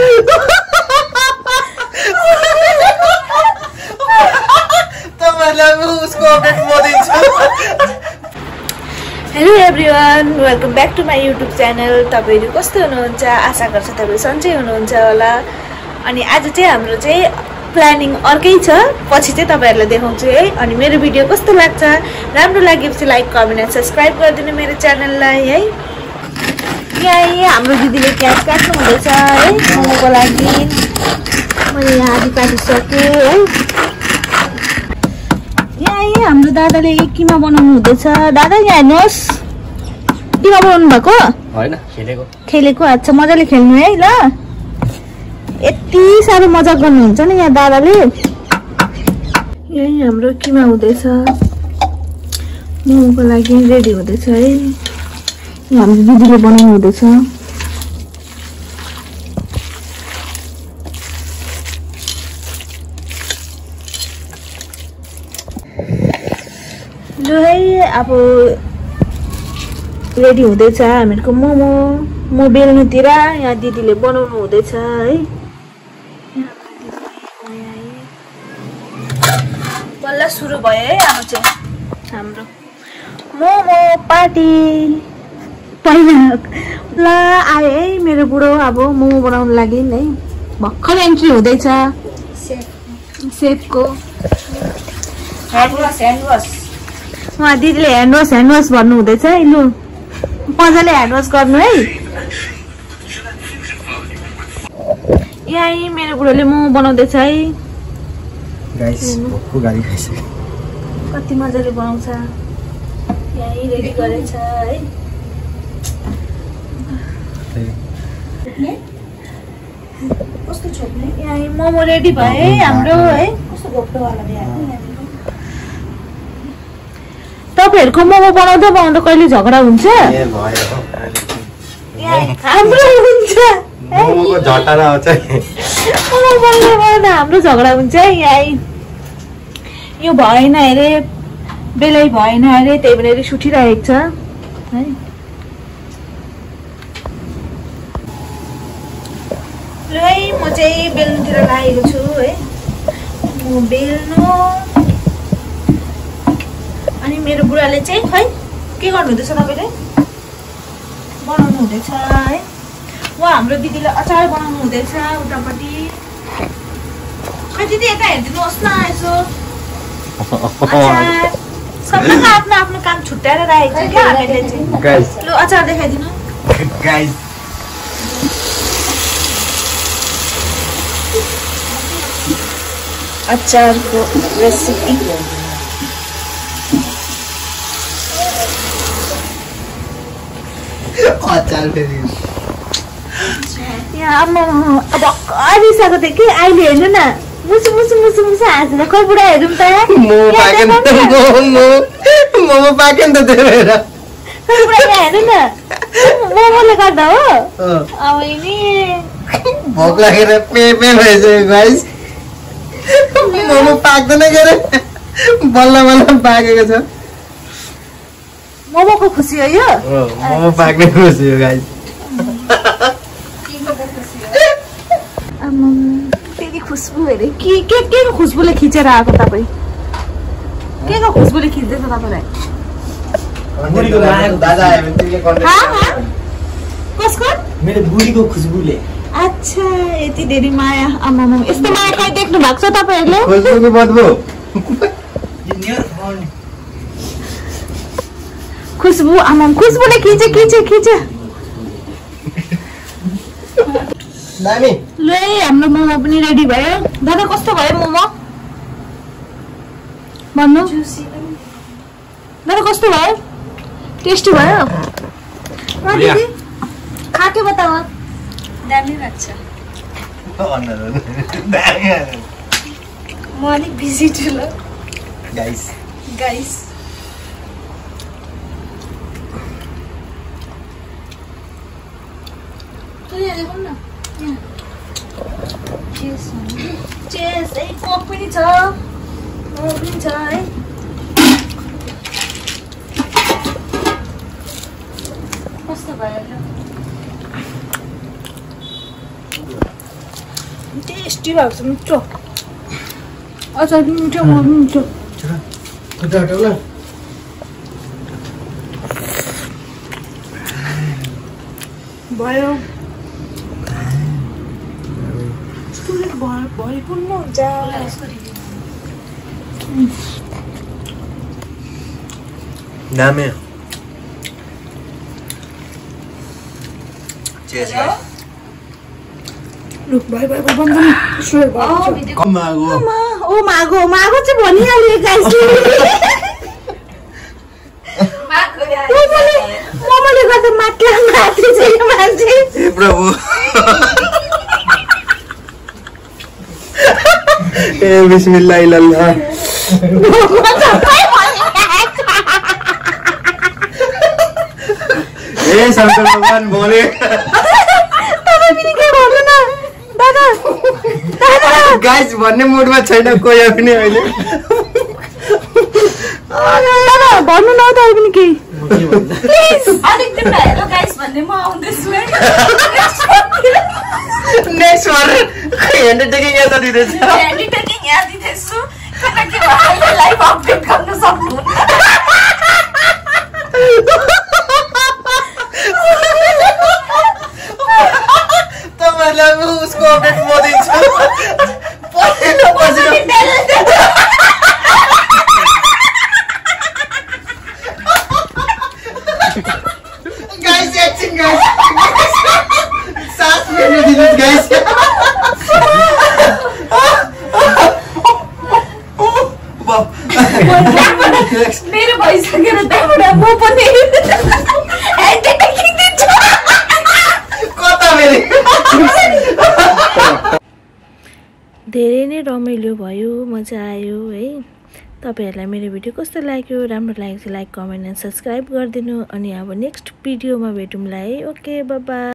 Hello everyone, welcome back to my YouTube channel. तपाईहरु कस्तो हुनुहुन्छ? आशा गर्छु तपाईहरु सन्चै हुनुहुन्छ होला। अनि आज चाहिँ हाम्रो चाहिँ प्लानिङ अर्कै छ, पछि चाहिँ तपाईहरुलाई देखाउँछु है। अनि मेरो भिडियो कस्तो लाग्छ, राम्रो लागेपछि लाइक, कमेन्ट एन्ड सब्स्क्राइब गरिदिनु मेरो च्यानललाई है। यहाँ हाम्रो दिदीले प्याज काट्नु हुँदैछ है मोमोको लागि। मैले यहाँ आधी काटिसकेँ है। यहाँ हाम्रो दादाले किमा बनाउनु हुँदैछ। दादा यहाँ हेर्नुहोस्, किमा बनाउनु भएको हैन, खेलेको। अच्छा, मजाले खेल्नु है ल। यति साह्रो मजा गर्नुहुन्छ नि यहाँ दादाले। यही हाम्रो किमा हुँदैछ, मोमोको लागि रेडी हुँदैछ है। यहाँ हाम्रो दिदीले बनाउनु हुँदैछ। ल है, अब रेडी हुँदैछ हामीहरूको मोमो। म बेल्नुतिर यहाँ दिदीले बनाउनु हुँदैछ है। बल्ल सुरु भयो है अब चाहिँ हाम्रो मोमो पार्टी। पहिला ल आयो है मेरो बुढो अब मोमो बनाउनु लागि है। भर्खर एन्ट्री हुँदैछ सेफको। उहाँ दिदीले ह्यान्डवास भन्नु हुँदैछ है। लु मजाले ह्यान्डवास गर्नु है। यही मेरो बुढोले मोमो बनाउँदैछ है। कति मजाले बनाउँछ। यही रेडी गरेछ है। यही मोमो रेडी भयो है हाम्रो है। तपाईहरुको मोमो बनाउँदा कहिले झगडा हुन्छ? हाम्रो हुन्छ। मोमोको झटारा आउँछ। मोमो बनाउँदा हाम्रो झगडा हुन्छ है। यही यो भएन अरे, बेलै भएन अरे, त्यही भएर सुटिरहेको छ है। ल है, म चाहिँ बेल्नुतिर लागेको छु है। म बेल्नु। अनि मेरो बुढाले चाहिँ खै के गर्नु हुँदैछ? तपाईले बनाउनु हुँदैछ है। उहाँ हाम्रो दिदीले अचार बनाउनु हुँदैछ उतापट्टि। खै दिदी यता हेरिदिनुहोस् न यसो। अचार सबैको आफ्नो आफ्नो काम छुट्याएर राखेको छ क्या हामीले चाहिँ। लु अचार देखाइदिनु गाइस। अचारको रेसिपी। यहाँ अब भर्खर रिसाएको थियो कि अहिले हेर्नु न, मुसु मुसु मुसु मुसु हाँसेर। खै बुढा हेरौँ त। मोमो पाकेन त हेर हेर्नु न, मोमोले गर्दा हो। अब नि भोक लागेर पे भइसक्यो गाइस। मोमो पाक्दैन के अरे, बल्ल बल्ल पाकेको छ। मोमोको खुसी हो यो। मोमो पाक्ने खुसी हो गाइस। फेरि खुसबु हेरे के को खुसबुले खिचेर आएको तपाईँ? के को खुसबुले खिच्दैछ तपाईँलाई? दादा आयो भने तिमीले कन्ट्याक्ट। कसको? मेरो बुढीको खुसबुले। अच्छा, यति धेरै माया। आमामा, यस्तो माया कहीँ देख्नु भएको छ तपाईँहरूले? खुसबुको बदबु। खुसबु, आमाम खुसबुले खिचे। नानी ल हाम्रो मोमो पनि रेडी भयो। दादा कस्तो भयो मोमो भन्नु? दादा कस्तो भयो? टेस्टी भयो? दिदी खाके बताऊ। दामी लाग्छ। म अलिक बिजी छु ल गाइस। चेस है, कोक पनि छ, मोमो पनि छ है। कस्तो भयो? टेस्टी भएको छ मिठो अचार पनि मिठो म पनि मिठो खुट्टा हटाउ ल भयो भरिपूर्ण हुन्छ दामी चेस लुक भयो भयो बन्द न स्योर भयो मागो ओ मागो मागो चाहिँ भनिहाल्यो गाइस मोमोले गर्दा मात्ला माथि चाहिँ मान्छे हे प्रभु ए बिस्मिल्लाह इल्लल्लाह ए शंकर भगवान बोले तपाईं पनि के भन्नु न दादा दादा गाइस भन्ने मुडमा छैन कोही पनि अहिले दादा भन्नु न तपाईं पनि के प्लिज अलिक दिन हेलो गाइस भन्ने म आउँदैछु है नेक्स्ट वार एन्डरटेकिङ याद दिदैछ एडिटिङ याद दिदैछु किनकि उहाँले लाइभ अपडेट गर्न सक्नुहुन्न तपाईँलाई उसको अपडेट म दिन्छु पहिलो गाइस एकछिन गाइस सास फेर्नु दिनुहोस् गाइस मेरो भइसकेर त्यहाँबाट म पनि एडिटिङ दिन्छु कता फेरि धेरै नै रमाइलो भयो मजा आयो है तपाईहरुलाई मेरो भिडियो कस्तो लाग्यो राम्रो लाग्यो लाइक कमेन्ट एन्ड सब्स्क्राइब गरिदिनु अनि अब नेक्स्ट भिडियोमा भेटौँला है ओके बाइ बाइ